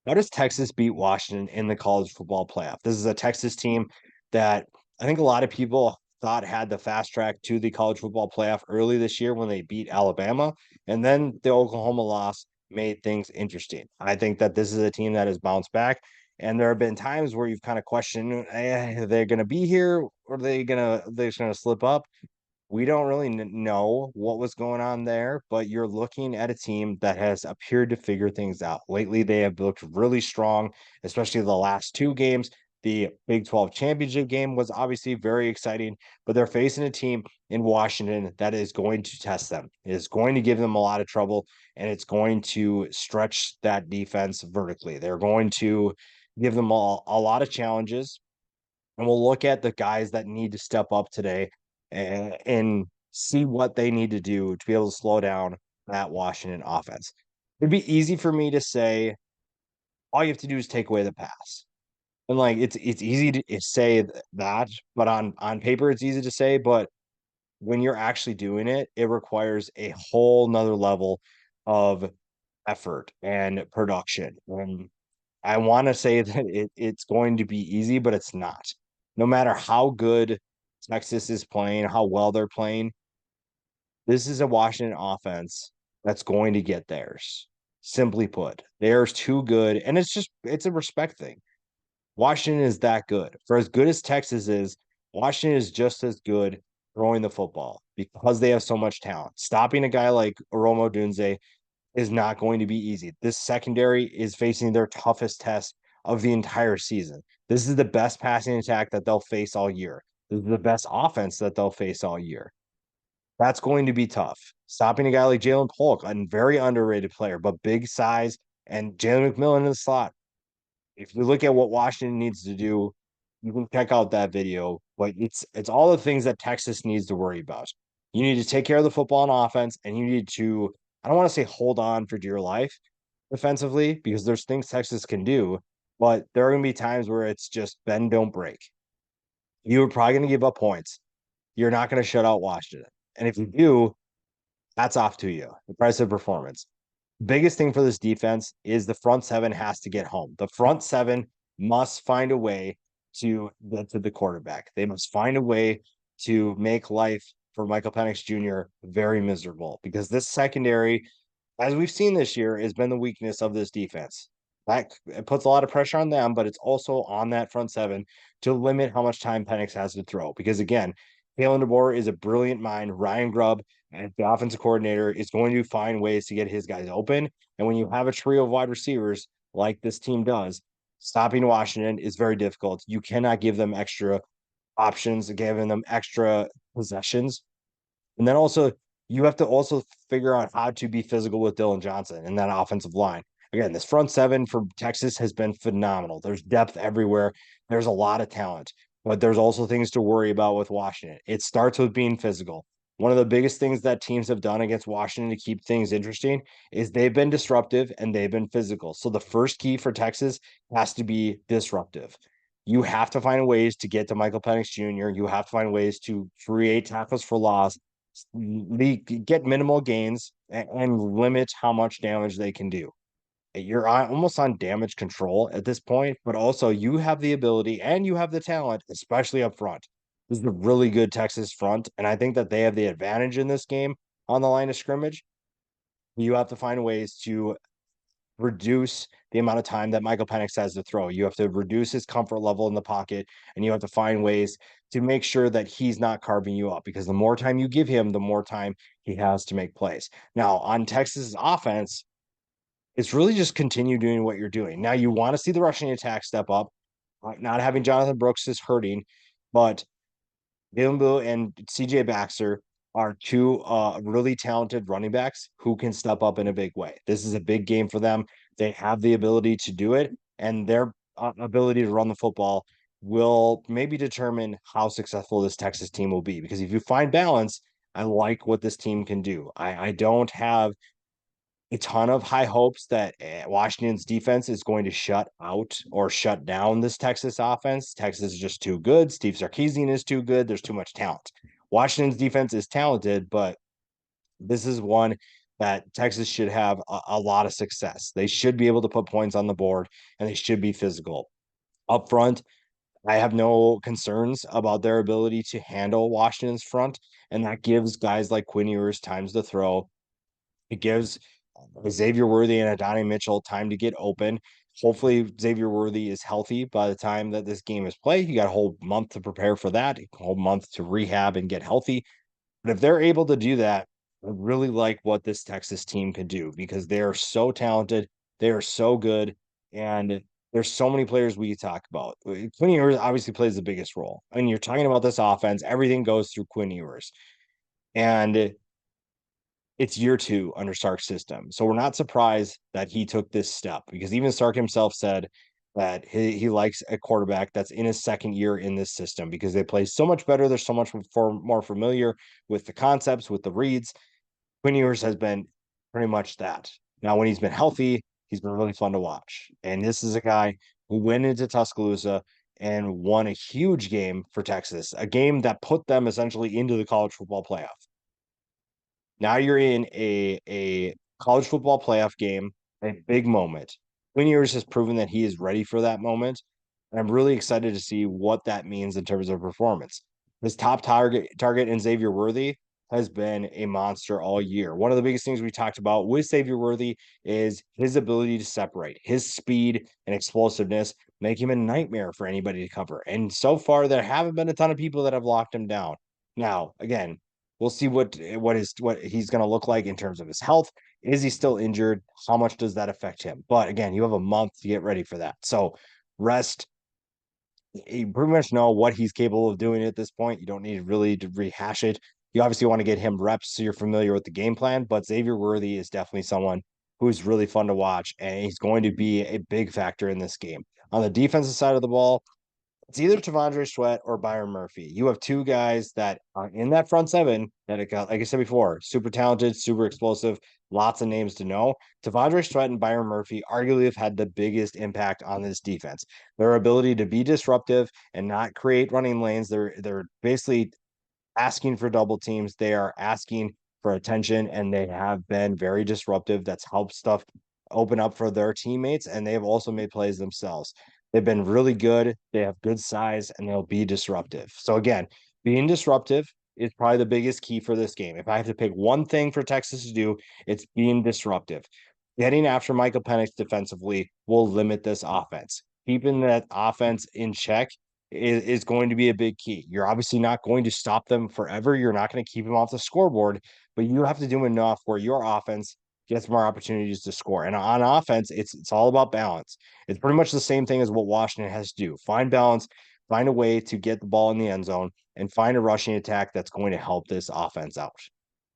How does Texas beat Washington in the college football playoff? This is a Texas team that I think a lot of people thought had the fast track to the college football playoff early this year when they beat Alabama. And then the Oklahoma loss made things interesting. I think that this is a team that has bounced back. And there have been times where you've kind of questioned, are they going to be here or are they're just going to slip up? We don't really know what was going on there, but you're looking at a team that has appeared to figure things out. Lately, they have looked really strong, especially the last two games. The Big 12 championship game was obviously very exciting, but they're facing a team in Washington that is going to test them. It is going to give them a lot of trouble, and it's going to stretch that defense vertically. They're going to give them a lot of challenges, and we'll look at the guys that need to step up today and see what they need to do to be able to slow down that Washington offense. It'd be easy for me to say all you have to do is take away the pass. And like it's easy to say that, but on paper it's easy to say, but when you're actually doing it, it requires a whole nother level of effort and production. And I want to say that it's going to be easy, but it's not. No matter how good Texas is playing, how well they're playing, this is a Washington offense that's going to get theirs. Simply put, they're too good. And it's a respect thing. Washington is that good. For as good as Texas is, Washington is just as good throwing the football because they have so much talent. Stopping a guy like Oromo Dunze is not going to be easy. This secondary is facing their toughest test of the entire season. This is the best passing attack that they'll face all year. This is the best offense that they'll face all year. That's going to be tough. Stopping a guy like Jalen Polk, a very underrated player, but big size, and Jalen McMillan in the slot. If you look at what Washington needs to do, you can check out that video. But it's all the things that Texas needs to worry about. You need to take care of the football on offense, and you need to, I don't want to say hold on for dear life defensively, because there's things Texas can do, but there are going to be times where it's just bend, don't break. You're probably going to give up points. You're not going to shut out Washington. And if you do, that's off to you. The price of performance. Biggest thing for this defense is the front seven has to get home. The front seven must find a way to get to the quarterback. They must find a way to make life for Michael Penix Jr. very miserable because this secondary, as we've seen this year, has been the weakness of this defense. That it puts a lot of pressure on them, but it's also on that front seven to limit how much time Penix has to throw. Because again, Kalen DeBoer is a brilliant mind. Ryan Grubb, and the offensive coordinator, is going to find ways to get his guys open. And when you have a trio of wide receivers like this team does, stopping Washington is very difficult. You cannot give them extra options, giving them extra possessions. And then also, you have to also figure out how to be physical with Dylan Johnson and that offensive line. Again, this front seven for Texas has been phenomenal. There's depth everywhere. There's a lot of talent, but there's also things to worry about with Washington. It starts with being physical. One of the biggest things that teams have done against Washington to keep things interesting is they've been disruptive and they've been physical. So the first key for Texas has to be disruptive. You have to find ways to get to Michael Penix Jr. You have to find ways to create tackles for loss, get minimal gains, and limit how much damage they can do. You're almost on damage control at this point, but also you have the ability and you have the talent, especially up front. This is a really good Texas front, and I think that they have the advantage in this game on the line of scrimmage. You have to find ways to reduce the amount of time that Michael Penix has to throw. You have to reduce his comfort level in the pocket, and you have to find ways to make sure that he's not carving you up because the more time you give him, the more time he has to make plays. Now, on Texas' offense, it's really just continue doing what you're doing. Now, you want to see the rushing attack step up. Not having Jonathan Brooks is hurting, but Gilmbo and CJ Baxter are two really talented running backs who can step up in a big way. This is a big game for them. They have the ability to do it, and their ability to run the football will maybe determine how successful this Texas team will be. Because if you find balance, I like what this team can do. I don't have a ton of high hopes that Washington's defense is going to shut out or shut down this Texas offense. Texas is just too good. Steve Sarkisian is too good. There's too much talent. Washington's defense is talented, but this is one that Texas should have a lot of success. They should be able to put points on the board and they should be physical. Up front, I have no concerns about their ability to handle Washington's front, and that gives guys like Quinn Ewers times to throw. It gives Xavier Worthy and Adonai Mitchell time to get open. Hopefully, Xavier Worthy is healthy by the time that this game is played. You got a whole month to prepare for that, a whole month to rehab and get healthy. But if they're able to do that, I really like what this Texas team can do because they are so talented. They are so good. And there's so many players we talk about. Quinn Ewers obviously plays the biggest role. I mean, you're talking about this offense, everything goes through Quinn Ewers. And it's year two under Sark's system. So we're not surprised that he took this step because even Sark himself said that he likes a quarterback that's in his second year in this system because they play so much better. They're so much more familiar with the concepts, with the reads. Quinn Ewers has been pretty much that. Now, when he's been healthy, he's been really fun to watch. And this is a guy who went into Tuscaloosa and won a huge game for Texas, a game that put them essentially into the college football playoff. Now you're in a college football playoff game, a big moment. Quinn Ewers has proven that he is ready for that moment. And I'm really excited to see what that means in terms of performance. His top target in Xavier Worthy has been a monster all year. One of the biggest things we talked about with Xavier Worthy is his ability to separate, his speed and explosiveness make him a nightmare for anybody to cover. And so far, there haven't been a ton of people that have locked him down. Now, again, we'll see what he's going to look like in terms of his health. Is he still injured? How much does that affect him? But again, you have a month to get ready for that. So rest. You pretty much know what he's capable of doing at this point. You don't need really to rehash it. You obviously want to get him reps so you're familiar with the game plan. But Xavier Worthy is definitely someone who's really fun to watch, and he's going to be a big factor in this game. On the defensive side of the ball, it's either Tavondre Sweat or Byron Murphy. You have two guys that are in that front seven that it got, like I said before, super talented, super explosive, lots of names to know. Tavondre Sweat and Byron Murphy arguably have had the biggest impact on this defense. Their ability to be disruptive and not create running lanes. They're basically asking for double teams. They are asking for attention, and they have been very disruptive. That's helped stuff open up for their teammates, and they have also made plays themselves. They've been really good. They have good size, and they'll be disruptive. So again, being disruptive is probably the biggest key for this game. If I have to pick one thing for Texas to do, it's being disruptive. Getting after Michael Penix defensively will limit this offense. Keeping that offense in check is going to be a big key. You're obviously not going to stop them forever. You're not going to keep them off the scoreboard, but you have to do enough where your offense gets more opportunities to score. And on offense, it's all about balance. It's pretty much the same thing as what Washington has to do. Find balance, find a way to get the ball in the end zone, and find a rushing attack that's going to help this offense out.